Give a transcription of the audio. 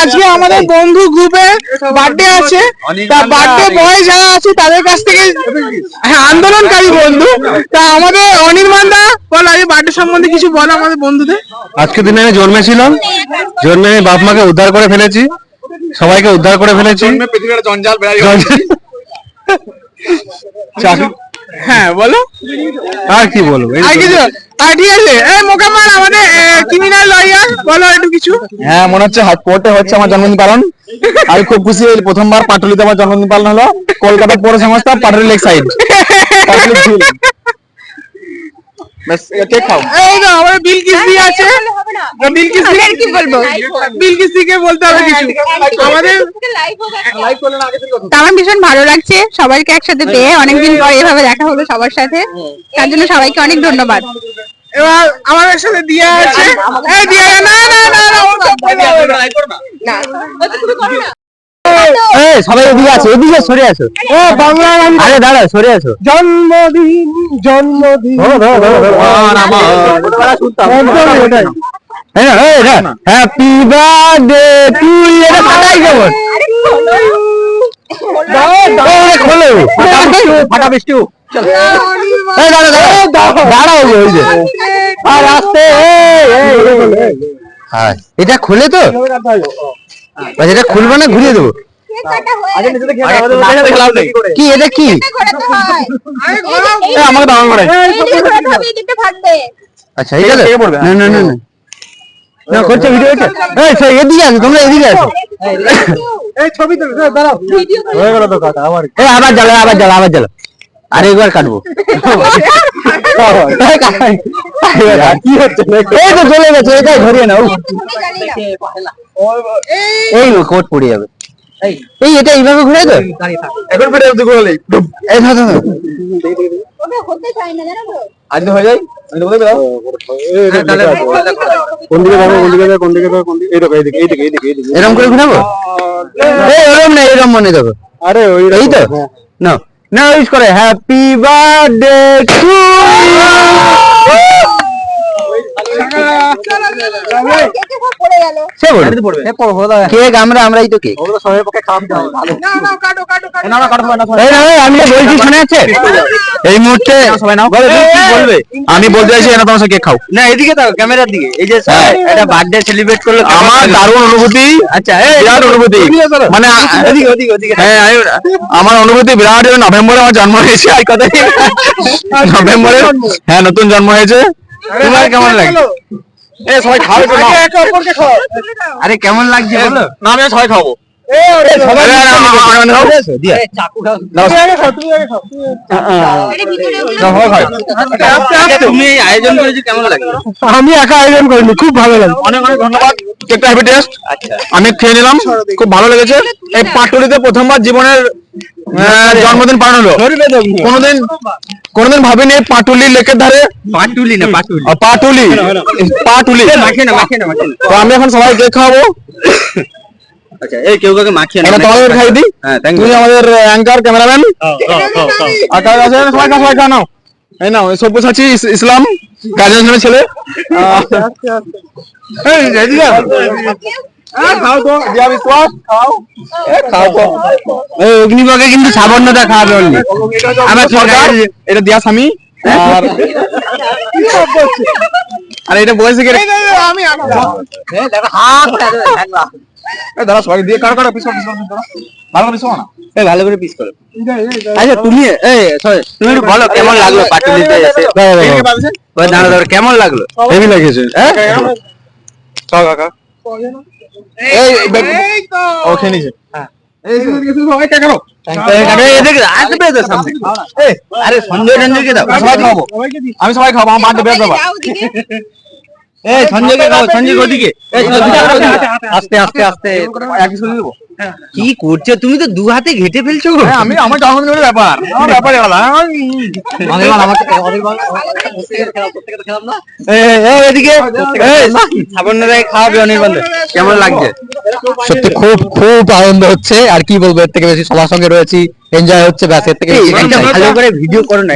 আজকে আমাদের বন্ধু গ্রুপে বার্থডে আছে, তা বার্থডে বয় যারা আছে তাদের কাছ থেকে, হ্যাঁ আন্দোলনকারী বন্ধু, তা আমাদের অনির্বাণ দা বল আগে বার্থডে সম্বন্ধে কিছু বল আমাদের বন্ধুদের। আজকে দিনে আমি জন্মেছিলাম, জন্মে আমি বাপ মাকে উদ্ধার করে ফেলেছি, সবাইকে উদ্ধার করে ফেলেছি। হ্যাঁ বলো, আর কি বলবো, আর কিছু ঠিক আছে। এই মোকাম্মল আমাদের ক্রিমিনাল লয়ার, বলো একটু কিছু। হ্যাঁ মনে হচ্ছে হাটপোর্টে হচ্ছে আমার জন্মদিন পালন। আমি খুব খুশি, প্রথমবার পাটুলিতে আমার জন্মদিন পালন হলো। কলকাতা পৌর সংস্থা, পাটুলি লেক সাইড। এই তো আমাদের বিলকিস দি আছে, বিলকিস দি কি বলবো, বিলকিস দিকে বলতে হবে কিছু আমাদের। আমার ভীষণ ভালো লাগছে সবাইকে একসাথে পেয়ে, অনেকদিন পর এভাবে দেখা হলো সবার সাথে, তার জন্য সবাইকে অনেক ধন্যবাদ। এবার আমাদের সাথে দিয়া আছে, এই দিয়া না না না না ও সব বলে হবে না। সবাই এদিকে আছে, এদিকে সরে আসো। ও বাংলা গান, আরে দাঁড়া, সরে আসো। জন্মদিন জন্মদিন হ্যাপি বার্থডে টু ইউ। এটা ফাটাই কেমন, খোলো ফাটা বৃষ্টি। এটা খুলে তো, এটা খুলবো না, ঘুরিয়ে দেবো। কি এটা কি আমাকে দাম করে? আচ্ছা ঠিক আছে, না না না না করছে ভিডিও। এদিকে আসো, তোমরা এদিকে আসো। এই ছবি তো দাঁড়াও, হয়ে গেল তো কাটা। আবার আবার জ্বালা, আবার জ্বালা, আবার জ্বালা। আরেকবার কাটবো। কি হচ্ছে, এই তো চলে গেছে, এটাই ধরিয়ে নাও। এই কোট পড়ে যাবে। এই এটা এইভাবে ঘুরে তো এখন ফেটে যাচ্ছে ঘুরালেই। এই ধর ধর ওটা হতে চাই না, জানো তো আজ হয়ে যায়। আমি বলে দাও কোন দিকে যাবো, কোন দিকে যাবো, কোন দিকে যাবো, কোন দিকে? এই দেখো, এইদিকে এইদিকে এইদিকে এইদিকে এরকম করে ঘুরাবো। এই এরকম না, এরকম মনে দেখো। আরে ওই এই তো না না, উইশ করে হ্যাপি বার্থডে টু কেক। আমরাই তো কেক। আমি বলছি শুনে যাচ্ছে এই মুহূর্তে বলবে। আমি বলতে চাইছি না তোমার কেক খাও না, এদিকে তো ক্যামেরার দিকে। এই যে এটা বার্থডে সেলিব্রেট করলো, আমার দারুণ অনুভূতি। আচ্ছা বিরাট অনুভূতি, মানে হ্যাঁ আমার অনুভূতি বিরাট। নভেম্বরে আমার জন্ম হয়েছে, আর কথা নভেম্বরে হ্যাঁ নতুন জন্ম হয়েছে। তোমার কেমন লাগে? সবাই খাবে তো, আরে কেমন লাগছে বলো না? আমি সবাই খাবো। তুমি আয়োজন করেছো, কেমন লাগে? আমি একা আয়োজন করিনি, খুব ভালো লাগে। অনেক অনেক ধন্যবাদ। কেকটা হ্যাপি টেস্ট। আমি খেয়ে নিলাম, খুব ভালো লেগেছে। এই পাটুলিতে প্রথমবার জীবনের জন্মদিন পালন হলো। কোনদিন ভাবিনি পাটুলি লেকের ধারে। পাটুলি না পাটুলি, পাটুলি পাটুলি তো আমি এখন সবাই কেক খাওয়াবো। আচ্ছা এই কেউ কাকে মাখিয়ে না, তোমাদের খাই দিই। হ্যাঁ তুমি আমাদের অ্যাঙ্কার ক্যামেরাম্যান আকাশ আছে, সবাই সবাই খাও নাও। এই নাও সব্যসাচী ইসলাম কাজের নামের ছেলে। এই রেডিয়া খাও তো, দিয়া বিশ্বাস খাও, খাও তো। এই অগ্নিবাগে কিন্তু সাবর্ণতা খাওয়াবে অনলি। আমার সরকার এটা দিয়া স্বামী। আর আরে এটা বয়সে গেলে আমি দেখো হাত দাদা সবাই দিয়ে কারো কারো পিস ভালো পিস না, এই ভালো করে পিস করো। আচ্ছা তুমি তুমি একটু বলো কেমন লাগলো পাটুলিতে এসে? দাঁড়া দাঁড়া, কেমন লাগলো? হেভি লাগেছে। হ্যাঁ চল কাকা, এই তো ওকে নিচে। হ্যাঁ এই সবাই কে করো, এদিকে আসবে তো সামনে। আরে সঞ্জয় রঞ্জনকে দাও, সবাই খাবো। আমি সবাই খাবো, আমার বার্থডে ব্যাপার। এই সঞ্জয়কে খাও, সঞ্জয় ওদিকে। আস্তে আস্তে আস্তে একই শুনে দেবো। কি করছো তুমি? তো দু হাতে ঘেটে ফেলছো। আমি আমার জন্মদিনের ব্যাপার, আমার ব্যাপারে বলা। এদিকে খাওয়াবে অনির্বাণ, কেমন লাগছে? সত্যি খুব খুব আনন্দ হচ্ছে, আর কি বলবো, এর থেকে বেশি সবার সঙ্গে রয়েছি, এনজয় হচ্ছে, ব্যাস এর থেকে ভালো করে ভিডিও করো না।